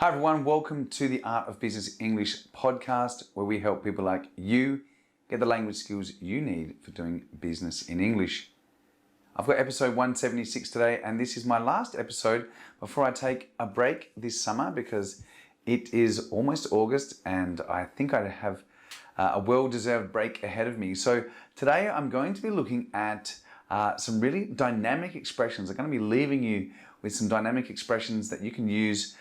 Hi everyone, welcome to the Art of Business English podcast, where we help people like you get the language skills you need for doing business in English. I've got episode 176 today, and this is my last episode before I take a break this summer because it is almost August and I think I have a well-deserved break ahead of me. So today I'm going to be looking at some really dynamic expressions. I'm going to be leaving you with some dynamic expressions that you can use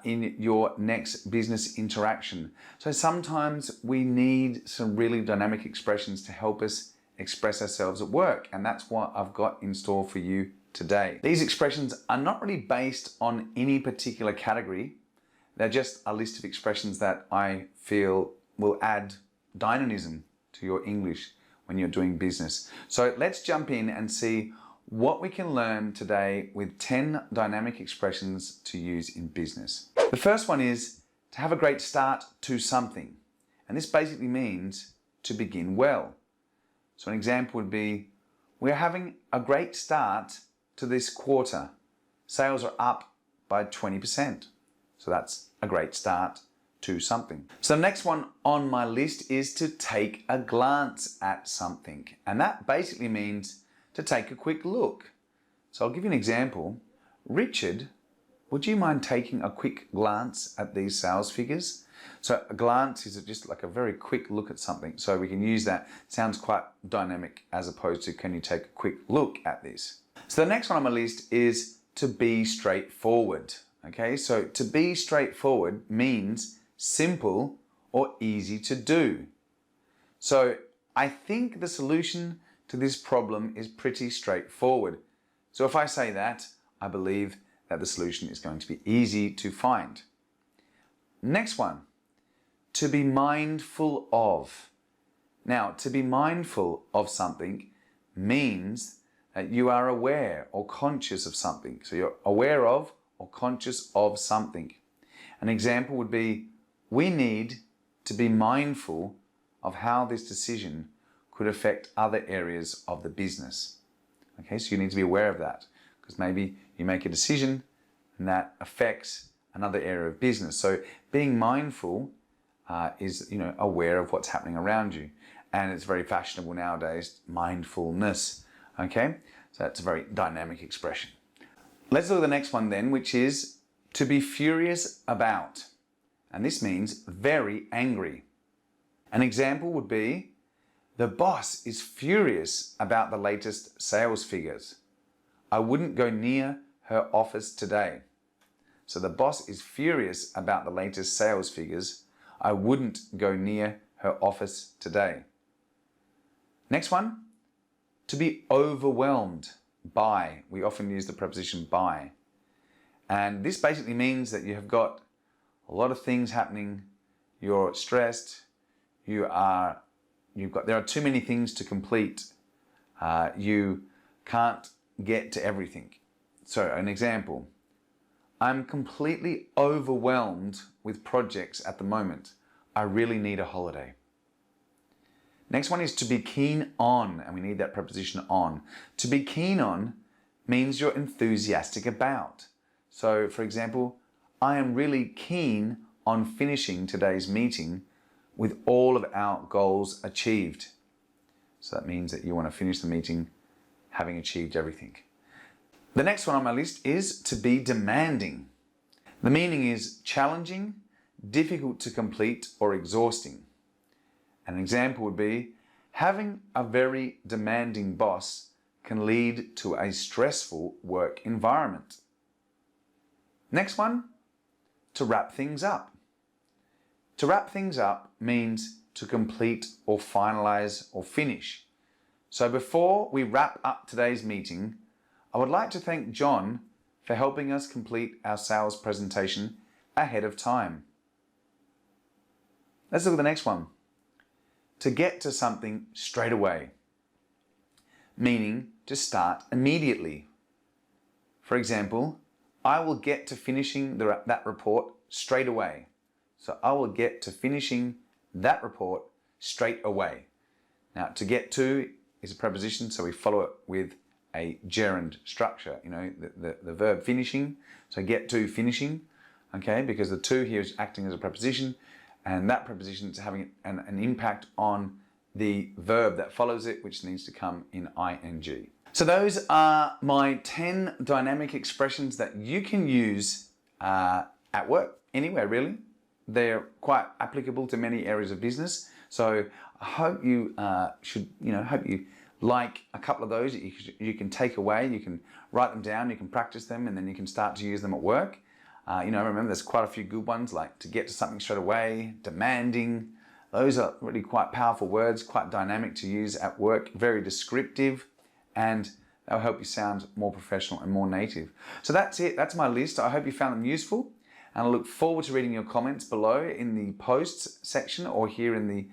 in your next business interaction. So sometimes we need some really dynamic expressions to help us express ourselves at work, and that's what I've got in store for you today. These expressions are not really based on any particular category. They're just a list of expressions that I feel will add dynamism to your English when you're doing business. So let's jump in and see what we can learn today with 10 dynamic expressions to use in business. The first one is to have a great start to something. And this basically means to begin well. So an example would be, we're having a great start to this quarter. Sales are up by 20%. So that's a great start to something. So the next one on my list is to take a glance at something. And that basically means to take a quick look. So I'll give you an example. Richard, would you mind taking a quick glance at these sales figures? So a glance is just like a very quick look at something. So we can use that. Sounds quite dynamic as opposed to can you take a quick look at this? So the next one on my list is to be straightforward. Okay, so to be straightforward means simple or easy to do. So I think the solution to this problem is pretty straightforward. So if I say that, I believe that the solution is going to be easy to find. Next one, to be mindful of. Now, to be mindful of something means that you are aware or conscious of something. So you're aware of or conscious of something. An example would be, we need to be mindful of how this decision could affect other areas of the business. Okay, so you need to be aware of that because maybe you make a decision and that affects another area of business. So being mindful is, aware of what's happening around you, and it's very fashionable nowadays, mindfulness. Okay, so that's a very dynamic expression. Let's look at the next one then, which is to be furious about, and this means very angry. An example would be, the boss is furious about the latest sales figures. I wouldn't go near her office today. So the boss is furious about the latest sales figures. I wouldn't go near her office today. Next one, to be overwhelmed by. We often use the preposition by. And this basically means that you have got a lot of things happening. You're stressed. There are too many things to complete. You can't get to everything. So an example, I'm completely overwhelmed with projects at the moment. I really need a holiday. Next one is to be keen on, and we need that preposition on. To be keen on means you're enthusiastic about. So for example, I am really keen on finishing today's meeting with all of our goals achieved. So that means that you want to finish the meeting having achieved everything. The next one on my list is to be demanding. The meaning is challenging, difficult to complete, or exhausting. An example would be, having a very demanding boss can lead to a stressful work environment. Next one, to wrap things up. To wrap things up means to complete or finalize or finish. So before we wrap up today's meeting, I would like to thank John for helping us complete our sales presentation ahead of time. Let's look at the next one. To get to something straight away, meaning to start immediately. For example, I will get to finishing that report straight away. So I will get to finishing that report straight away. Now, to get to is a preposition, so we follow it with a gerund structure, the verb finishing. So get to finishing. okay? Because the to here is acting as a preposition, and that preposition is having an impact on the verb that follows it, which needs to come in ing. So those are my 10 dynamic expressions that you can use at work, anywhere really. They're quite applicable to many areas of business. So I hope you hope you like a couple of those that you can take away. You can write them down, you can practice them, and then you can start to use them at work. Remember there's quite a few good ones like to get to something straight away, demanding. Those are really quite powerful words, quite dynamic to use at work, very descriptive, and they'll help you sound more professional and more native. So that's it, that's my list. I hope you found them useful, and I look forward to reading your comments below in the posts section, or here in the,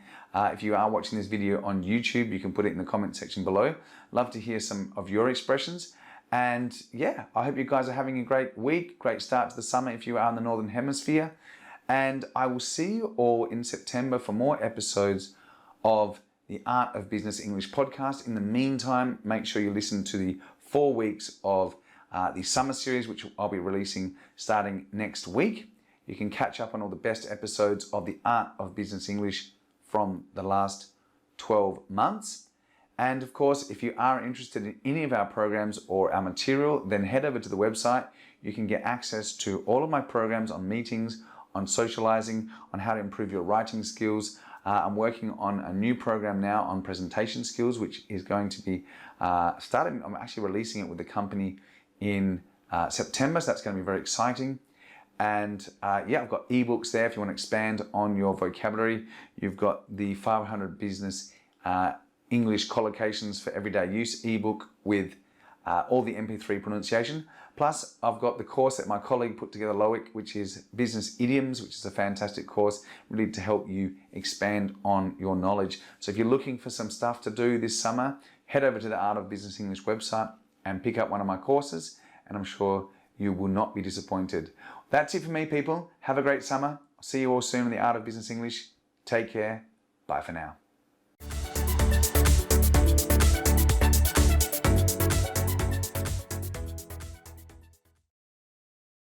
if you are watching this video on YouTube, you can put it in the comment section below. Love to hear some of your expressions. And yeah, I hope you guys are having a great week, great start to the summer if you are in the Northern Hemisphere. And I will see you all in September for more episodes of the Art of Business English podcast. In the meantime, make sure you listen to the 4 weeks of the summer series, which I'll be releasing starting next week. You can catch up on all the best episodes of the Art of Business English from the last 12 months. And of course, if you are interested in any of our programs or our material, then head over to the website. You can get access to all of my programs on meetings, on socializing, on how to improve your writing skills. I'm working on a new program now on presentation skills, which is going to be starting. I'm actually releasing it with the company in September, so that's going to be very exciting. And yeah, I've got ebooks there if you want to expand on your vocabulary. You've got the 500 Business English Collocations for Everyday Use ebook with all the MP3 pronunciation. Plus, I've got the course that my colleague put together, Loic, which is Business Idioms, which is a fantastic course, really to help you expand on your knowledge. So if you're looking for some stuff to do this summer, head over to the Art of Business English website and pick up one of my courses, and I'm sure you will not be disappointed. That's it for me, people. Have a great summer. I'll see you all soon in the Art of Business English. Take care. Bye for now.